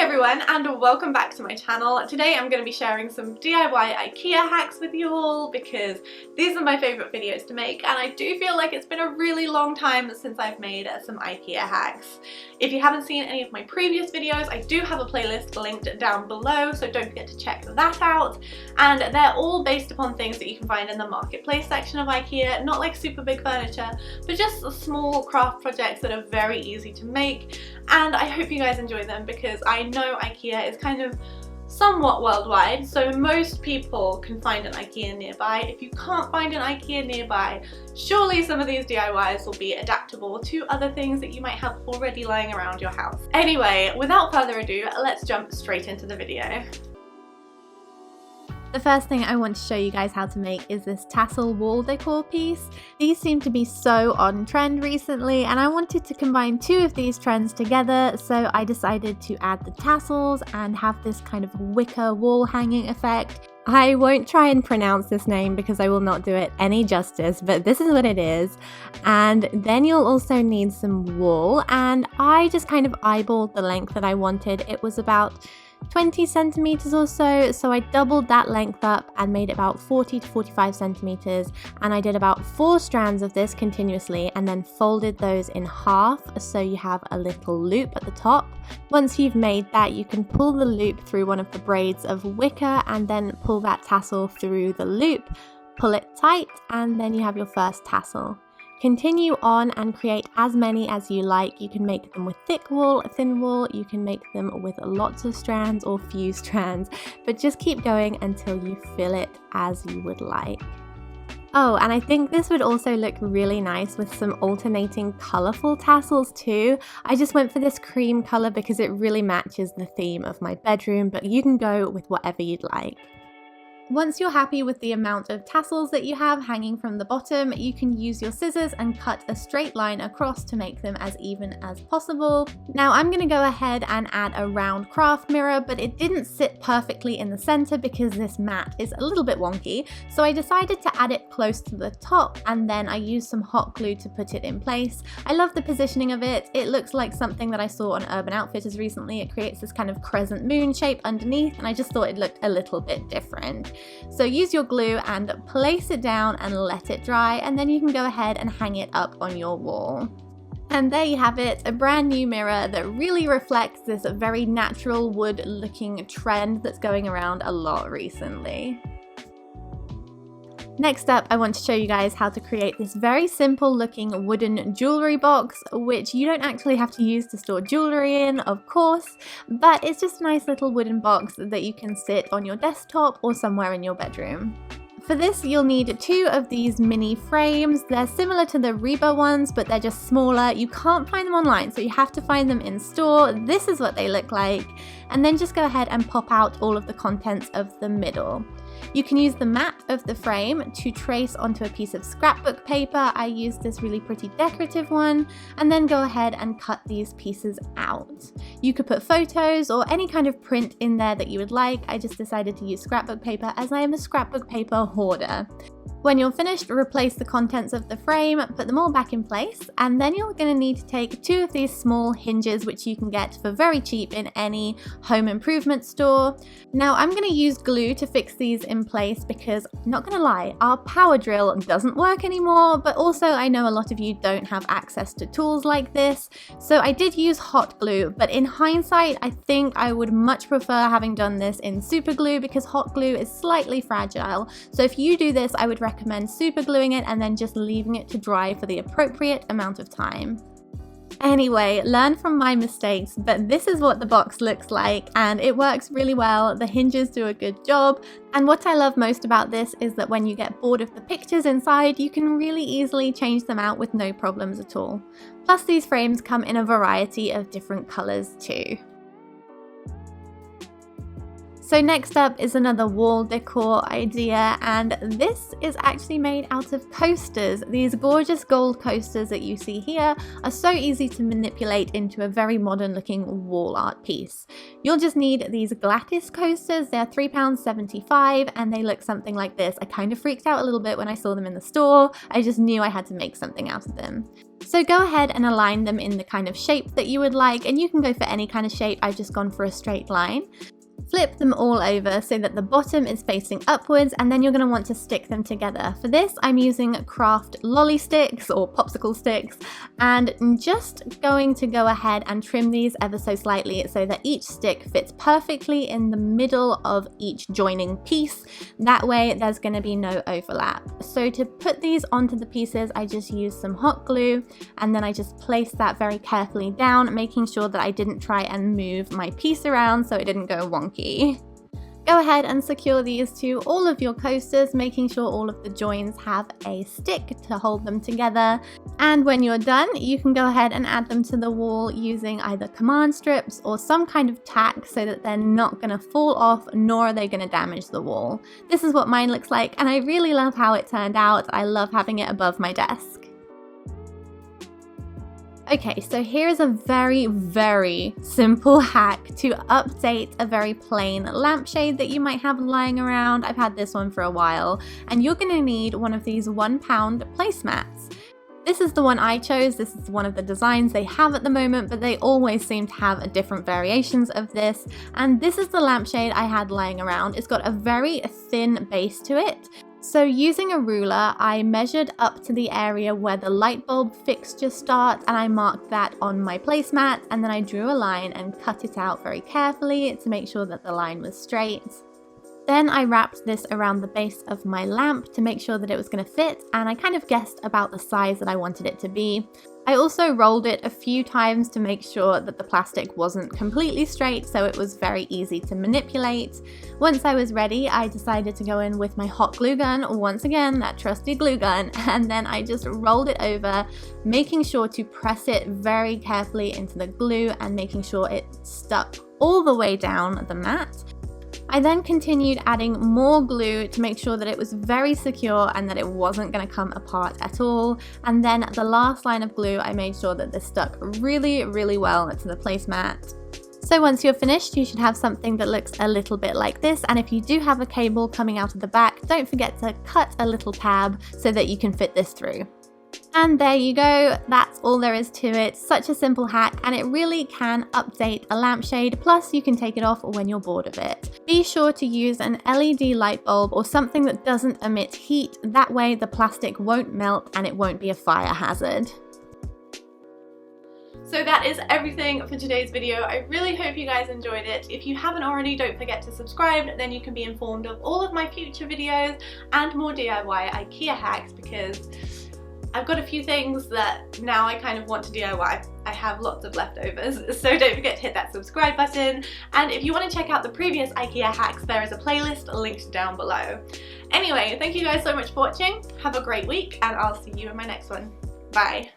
everyone, and welcome back to my channel. Today I'm going to be sharing some DIY IKEA hacks with you all because these are my favourite videos to make, and I do feel like it's been a really long time since I've made some IKEA hacks. If you haven't seen any of my previous videos, I do have a playlist linked down below, so don't forget to check that out. And they're all based upon things that you can find in the marketplace section of IKEA, not like super big furniture, but just small craft projects that are very easy to make. And I hope you guys enjoy them because I know IKEA is kind of somewhat worldwide, so most people can find an IKEA nearby. If you can't find an IKEA nearby, surely some of these DIYs will be adaptable to other things that you might have already lying around your house. Anyway, without further ado, let's jump straight into the video. The first thing I want to show you guys how to make is this tassel wall decor piece. These seem to be so on trend recently, and I wanted to combine two of these trends together, so I decided to add the tassels and have this kind of wicker wall hanging effect. I won't try and pronounce this name because I will not do it any justice, but this is what it is. And then you'll also need some wool, and I just kind of eyeballed the length that I wanted. It was about 20 centimeters or so I doubled that length up and made it about 40 to 45 centimeters, and I did about 4 strands of this continuously and then folded those in half so you have a little loop at the top. Once you've made that, you can pull the loop through one of the braids of wicker and then pull that tassel through the loop, pull it tight, and then you have your first tassel. Continue on and create as many as you like. You can make them with thick wool, thin wool, you can make them with lots of strands or few strands, but just keep going until you fill it as you would like. Oh, and I think this would also look really nice with some alternating colourful tassels too. I just went for this cream colour because it really matches the theme of my bedroom, but you can go with whatever you'd like. Once you're happy with the amount of tassels that you have hanging from the bottom, you can use your scissors and cut a straight line across to make them as even as possible. Now I'm going to go ahead and add a round craft mirror, but it didn't sit perfectly in the center because this mat is a little bit wonky, so I decided to add it close to the top, and then I used some hot glue to put it in place. I love the positioning of it. It looks like something that I saw on Urban Outfitters recently. It creates this kind of crescent moon shape underneath, and I just thought it looked a little bit different. So use your glue and place it down and let it dry, and then you can go ahead and hang it up on your wall. And there you have it, a brand new mirror that really reflects this very natural wood looking trend that's going around a lot recently. Next up, I want to show you guys how to create this very simple looking wooden jewellery box, which you don't actually have to use to store jewellery in, of course, but it's just a nice little wooden box that you can sit on your desktop or somewhere in your bedroom. For this, you'll need 2 of these mini frames. They're similar to the Reba ones, but they're just smaller. You can't find them online, so you have to find them in store. This is what they look like. And then just go ahead and pop out all of the contents of the middle. You can use the mat of the frame to trace onto a piece of scrapbook paper. I used this really pretty decorative one, and then go ahead and cut these pieces out. You could put photos or any kind of print in there that you would like. I just decided to use scrapbook paper as I am a scrapbook paper hoarder. When you're finished, replace the contents of the frame, put them all back in place, and then you're going to need to take 2 of these small hinges, which you can get for very cheap in any home improvement store. Now I'm going to use glue to fix these in place because, not going to lie, our power drill doesn't work anymore, but also I know a lot of you don't have access to tools like this, so I did use hot glue, but in hindsight I think I would much prefer having done this in super glue because hot glue is slightly fragile. So if you do this, I would recommend super gluing it and then just leaving it to dry for the appropriate amount of time. Anyway, learn from my mistakes, but this is what the box looks like, and it works really well. The hinges do a good job, and what I love most about this is that when you get bored of the pictures inside, you can really easily change them out with no problems at all. Plus, these frames come in a variety of different colors too. So next up is another wall decor idea, and this is actually made out of coasters. These gorgeous gold coasters that you see here are so easy to manipulate into a very modern looking wall art piece. You'll just need these Glattis coasters. They're £3.75 and they look something like this. I kind of freaked out a little bit when I saw them in the store. I just knew I had to make something out of them. So go ahead and align them in the kind of shape that you would like, and you can go for any kind of shape. I've just gone for a straight line. Flip them all over so that the bottom is facing upwards, and then you're going to want to stick them together. For this, I'm using craft lolly sticks or popsicle sticks, and I'm just going to go ahead and trim these ever so slightly so that each stick fits perfectly in the middle of each joining piece. That way there's going to be no overlap. So to put these onto the pieces, I just used some hot glue, and then I just placed that very carefully down, making sure that I didn't try and move my piece around so it didn't go wonky. Go ahead and secure these to all of your coasters, making sure all of the joins have a stick to hold them together. And when you're done, you can go ahead and add them to the wall using either command strips or some kind of tack so that they're not going to fall off, nor are they going to damage the wall. This is what mine looks like, and I really love how it turned out. I love having it above my desk. Okay, so here's a very, very simple hack to update a very plain lampshade that you might have lying around. I've had this one for a while, and you're going to need one of these £1 placemats. This is the one I chose. This is one of the designs they have at the moment, but they always seem to have different variations of this. And this is the lampshade I had lying around. It's got a very thin base to it. So using a ruler, I measured up to the area where the light bulb fixture starts, and I marked that on my placemat, and then I drew a line and cut it out very carefully to make sure that the line was straight. Then I wrapped this around the base of my lamp to make sure that it was going to fit, and I kind of guessed about the size that I wanted it to be. I also rolled it a few times to make sure that the plastic wasn't completely straight, so it was very easy to manipulate. Once I was ready, I decided to go in with my hot glue gun, once again, that trusty glue gun, and then I just rolled it over, making sure to press it very carefully into the glue and making sure it stuck all the way down the mat. I then continued adding more glue to make sure that it was very secure and that it wasn't going to come apart at all. And then the last line of glue, I made sure that this stuck really, really well to the placemat. So once you're finished, you should have something that looks a little bit like this. And if you do have a cable coming out of the back, don't forget to cut a little tab so that you can fit this through. And there you go, that's all there is to it. Such a simple hack, and it really can update a lampshade, plus you can take it off when you're bored of it. Be sure to use an LED light bulb or something that doesn't emit heat, that way the plastic won't melt and it won't be a fire hazard. So that is everything for today's video. I really hope you guys enjoyed it. If you haven't already, don't forget to subscribe, then you can be informed of all of my future videos and more DIY IKEA hacks, because I've got a few things that now I kind of want to DIY. I have lots of leftovers, so don't forget to hit that subscribe button. And if you want to check out the previous IKEA hacks, there is a playlist linked down below. Anyway, thank you guys so much for watching. Have a great week, and I'll see you in my next one. Bye.